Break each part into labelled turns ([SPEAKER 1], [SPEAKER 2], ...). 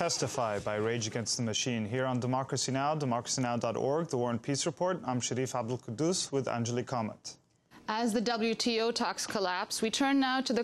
[SPEAKER 1] Testify by Rage Against the Machine here on Democracy Now!, democracynow.org, The War and Peace Report. I'm Sharif Abdul Quddus with Anjali Kamat. As the WTO talks collapse, we turn now to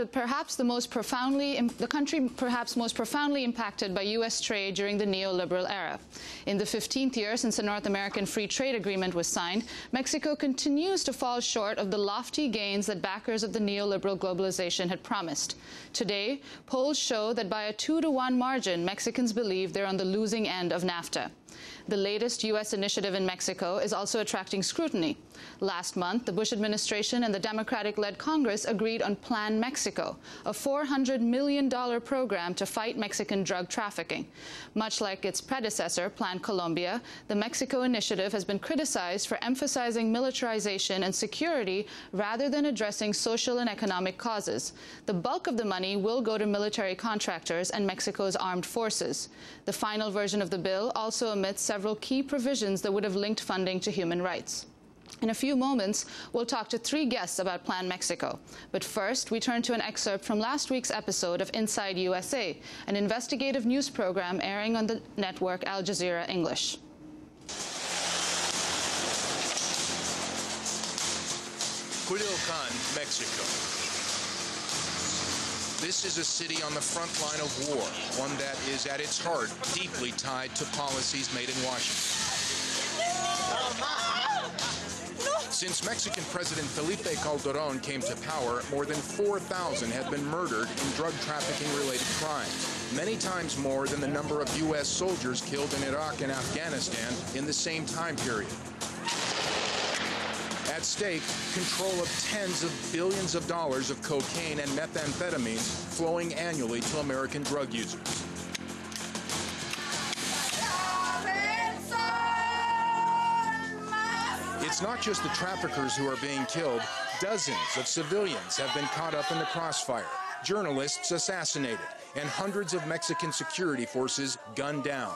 [SPEAKER 1] perhaps the country perhaps most profoundly impacted by U.S. trade during the neoliberal era. In the 15th year since the North American Free Trade Agreement was signed, Mexico continues to fall short of the lofty gains that backers of the neoliberal globalization had promised. Today, polls show that by a 2-to-1 margin, Mexicans believe they're on the losing end of NAFTA. The latest U.S. initiative in Mexico is also attracting scrutiny. Last month, the Bush administration and the Democratic-led Congress agreed on Plan Mexico, a $400 million program to fight Mexican drug trafficking. Much like its predecessor, Plan Colombia, the Mexico initiative has been criticized for emphasizing militarization and security rather than addressing social and economic causes. The bulk of the money will go to military contractors and Mexico's armed forces. The final version of the bill also omits several key provisions that would have linked funding to human rights. In a few moments, we'll talk to 3 guests about Plan Mexico. But first, we turn to an excerpt from last week's episode of Inside USA, an investigative news program airing on the network Al Jazeera English.
[SPEAKER 2] Culiacán, Mexico. This is a city on the front line of war, one that is at its heart deeply tied to policies made in Washington. Since Mexican President Felipe Calderón came to power, more than 4,000 have been murdered in drug trafficking-related crimes, many times more than the number of U.S. soldiers killed in Iraq and Afghanistan in the same time period. At stake, control of tens of billions of dollars of cocaine and methamphetamines flowing annually to American drug users. It's not just the traffickers who are being killed. Dozens of civilians have been caught up in the crossfire, journalists assassinated, and hundreds of Mexican security forces gunned down.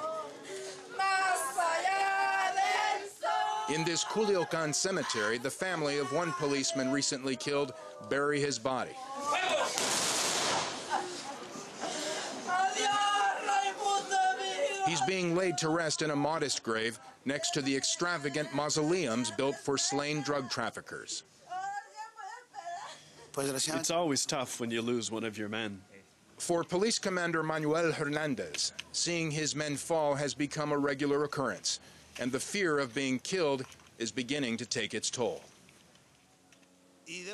[SPEAKER 2] In this Culiacán cemetery, the family of one policeman recently killed bury his body. He's being laid to rest in a modest grave next to the extravagant mausoleums built for slain drug traffickers.
[SPEAKER 3] It's always tough when you lose one of your men.
[SPEAKER 2] For Police Commander Manuel Hernandez, seeing his men fall has become a regular occurrence, and the fear of being killed is beginning to take its toll.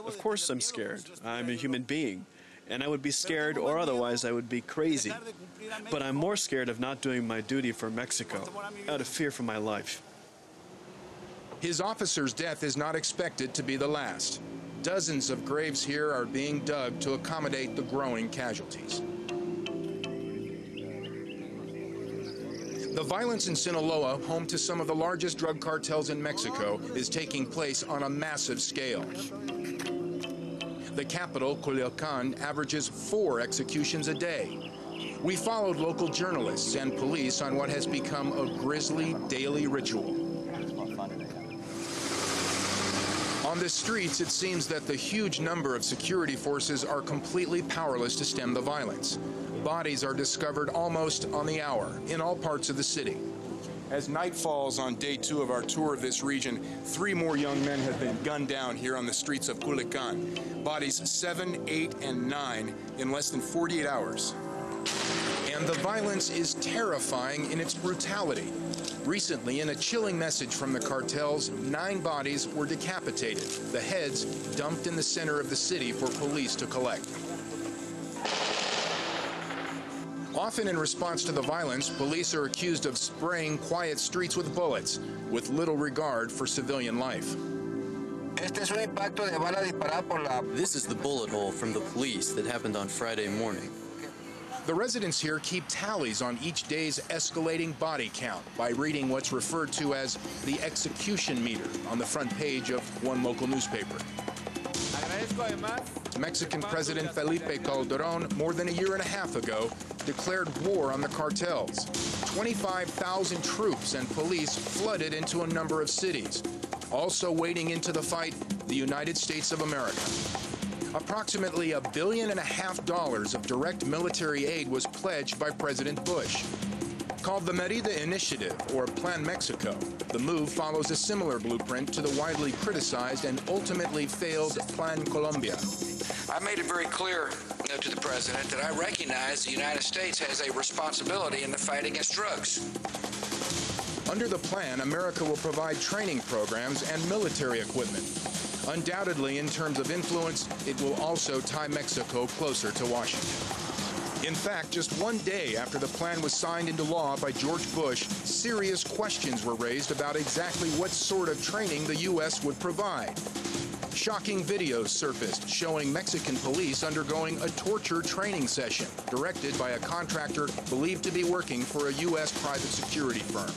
[SPEAKER 3] Of course I'm scared. I'm a human being, and I would be scared or otherwise I would be crazy. But I'm more scared of not doing my duty for Mexico, out of fear for my life.
[SPEAKER 2] His officer's death is not expected to be the last. Dozens of graves here are being dug to accommodate the growing casualties. The violence in Sinaloa, home to some of the largest drug cartels in Mexico, is taking place on a massive scale. The capital, Culiacán, averages 4 executions a day. We followed local journalists and police on what has become a grisly daily ritual. On the streets, it seems that the huge number of security forces are completely powerless to stem the violence. Bodies are discovered almost on the hour in all parts of the city. As night falls on day 2 of our tour of this region, 3 more young men have been gunned down here on the streets of Culiacán. Bodies 7, 8, and 9 in less than 48 hours. And the violence is terrifying in its brutality. Recently, in a chilling message from the cartels, 9 bodies were decapitated, the heads dumped in the center of the city for police to collect. Often in response to the violence, police are accused of spraying quiet streets with bullets, with little regard for civilian life.
[SPEAKER 4] This is the bullet hole from the police that happened on Friday morning.
[SPEAKER 2] The residents here keep tallies on each day's escalating body count by reading what's referred to as the execution meter on the front page of one local newspaper. Mexican President Felipe Calderón, more than a year and a half ago, declared war on the cartels. 25,000 troops and police flooded into a number of cities. Also wading into the fight, the United States of America. Approximately $1.5 billion of direct military aid was pledged by President Bush. Called the Merida Initiative, or Plan Mexico, the move follows a similar blueprint to the widely criticized and ultimately failed Plan Colombia.
[SPEAKER 5] I made it very clear to the President that I recognize the United States has a responsibility in the fight against drugs.
[SPEAKER 2] Under the plan, America will provide training programs and military equipment. Undoubtedly, in terms of influence, it will also tie Mexico closer to Washington. In fact, just one day after the plan was signed into law by George Bush, serious questions were raised about exactly what sort of training the U.S. would provide. Shocking videos surfaced showing Mexican police undergoing a torture training session directed by a contractor believed to be working for a U.S. private security firm.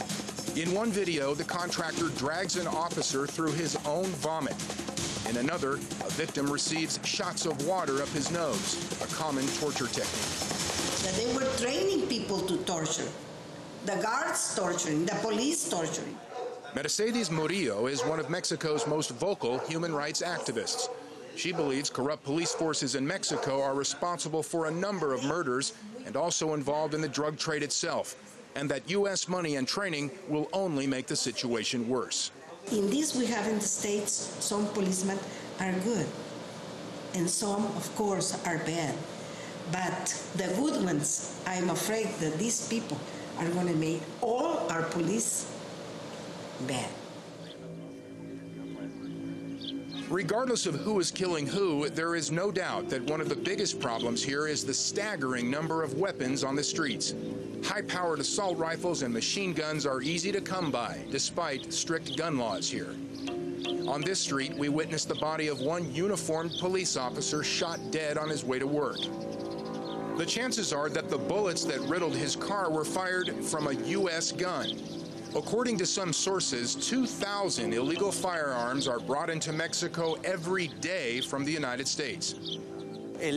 [SPEAKER 2] In one video, the contractor drags an officer through his own vomit. In another, a victim receives shots of water up his nose, a common torture technique.
[SPEAKER 6] That they were training people to torture. The guards torturing, the police torturing.
[SPEAKER 2] Mercedes Murillo is one of Mexico's most vocal human rights activists. She believes corrupt police forces in Mexico are responsible for a number of murders and also involved in the drug trade itself, and that U.S. money and training will only make the situation worse.
[SPEAKER 6] In this we have in the States, some policemen are good, and some, of course, are bad. But the good ones, I'm afraid that these people are going to make all our police bad.
[SPEAKER 2] Regardless of who is killing who, there is no doubt that one of the biggest problems here is the staggering number of weapons on the streets. High-powered assault rifles and machine guns are easy to come by, despite strict gun laws here. On this street, we witnessed the body of one uniformed police officer shot dead on his way to work. The chances are that the bullets that riddled his car were fired from a U.S. gun. According to some sources, 2,000 illegal firearms are brought into Mexico every day from the United States.
[SPEAKER 7] The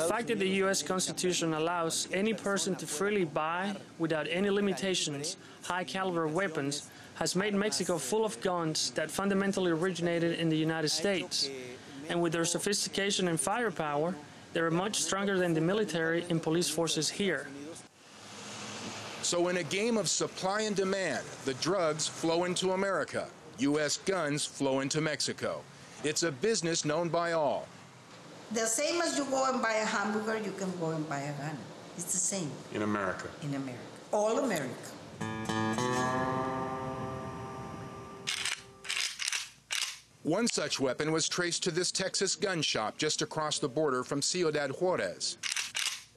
[SPEAKER 8] fact that the U.S. Constitution allows any person to freely buy, without any limitations, high-caliber weapons has made Mexico full of guns that fundamentally originated in the United States. And with their sophistication and firepower, they are much stronger than the military and police forces here.
[SPEAKER 2] So in a game of supply and demand, the drugs flow into America. U.S. guns flow into Mexico. It's a business known by all.
[SPEAKER 6] The same as you go and buy a hamburger, you can go and buy a gun. It's the same.
[SPEAKER 2] In America.
[SPEAKER 6] In America. All America.
[SPEAKER 2] One such weapon was traced to this Texas gun shop just across the border from Ciudad Juarez.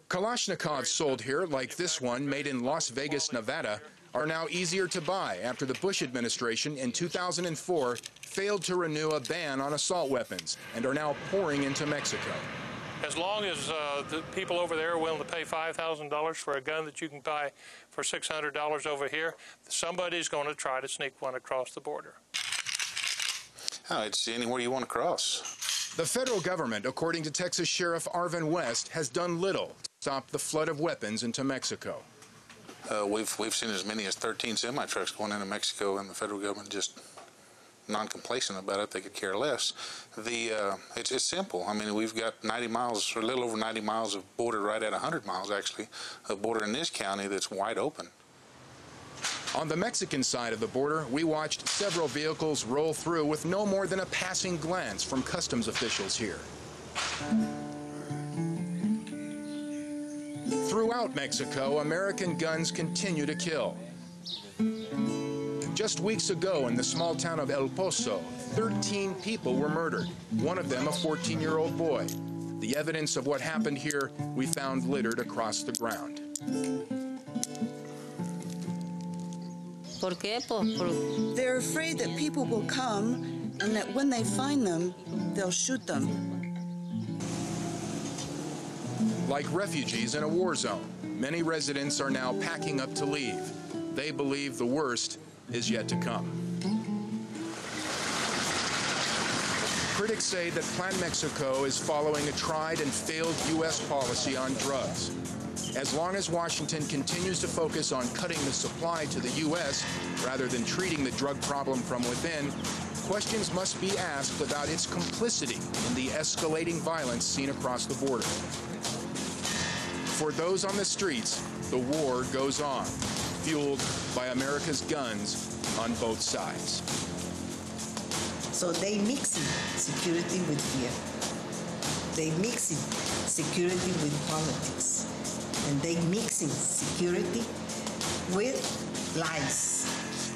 [SPEAKER 2] Kalashnikovs sold here, like this one made in Las Vegas, Nevada, are now easier to buy after the Bush administration in 2004 failed to renew a ban on assault weapons and are now pouring into Mexico.
[SPEAKER 9] As long as the people over there are willing to pay $5,000 for a gun that you can buy for $600 over here, somebody's going to try to sneak one across the border.
[SPEAKER 10] Oh, it's anywhere you want to cross.
[SPEAKER 2] The federal government, according to Texas Sheriff Arvin West, has done little to stop the flood of weapons into Mexico.
[SPEAKER 10] We've seen as many as 13 semi-trucks going into Mexico, and the federal government just non-complacent about it. They could care less. It's simple. I mean, we've got 90 miles, or a little over 90 miles of border, right at 100 miles actually, of border in this county that's wide open.
[SPEAKER 2] On the Mexican side of the border, we watched several vehicles roll through with no more than a passing glance from customs officials here. Throughout Mexico, American guns continue to kill. Just weeks ago in the small town of El Pozo, 13 people were murdered, one of them a 14-year-old boy. The evidence of what happened here we found littered across the ground.
[SPEAKER 11] They're afraid that people will come and that when they find them, they'll shoot them.
[SPEAKER 2] Like refugees in a war zone, many residents are now packing up to leave. They believe the worst is yet to come. Critics say that Plan Mexico is following a tried and failed U.S. policy on drugs. As long as Washington continues to focus on cutting the supply to the U.S. rather than treating the drug problem from within, questions must be asked about its complicity in the escalating violence seen across the border. For those on the streets, the war goes on, fueled by America's guns on both sides.
[SPEAKER 6] So they mixing security with fear. They mixing security with politics. And they mixing security with lies.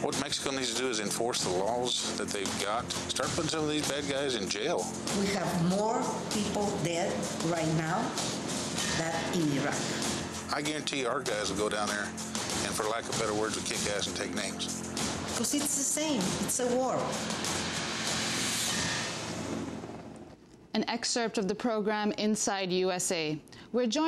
[SPEAKER 10] What Mexico needs to do is enforce the laws that they've got. Start putting some of these bad guys in jail.
[SPEAKER 6] We have more people dead right now than in Iraq.
[SPEAKER 10] I guarantee our guys will go down there and, for lack of better words, will kick ass and take names.
[SPEAKER 6] Because it's the same. It's a war.
[SPEAKER 1] An excerpt of the program Inside USA. We're joined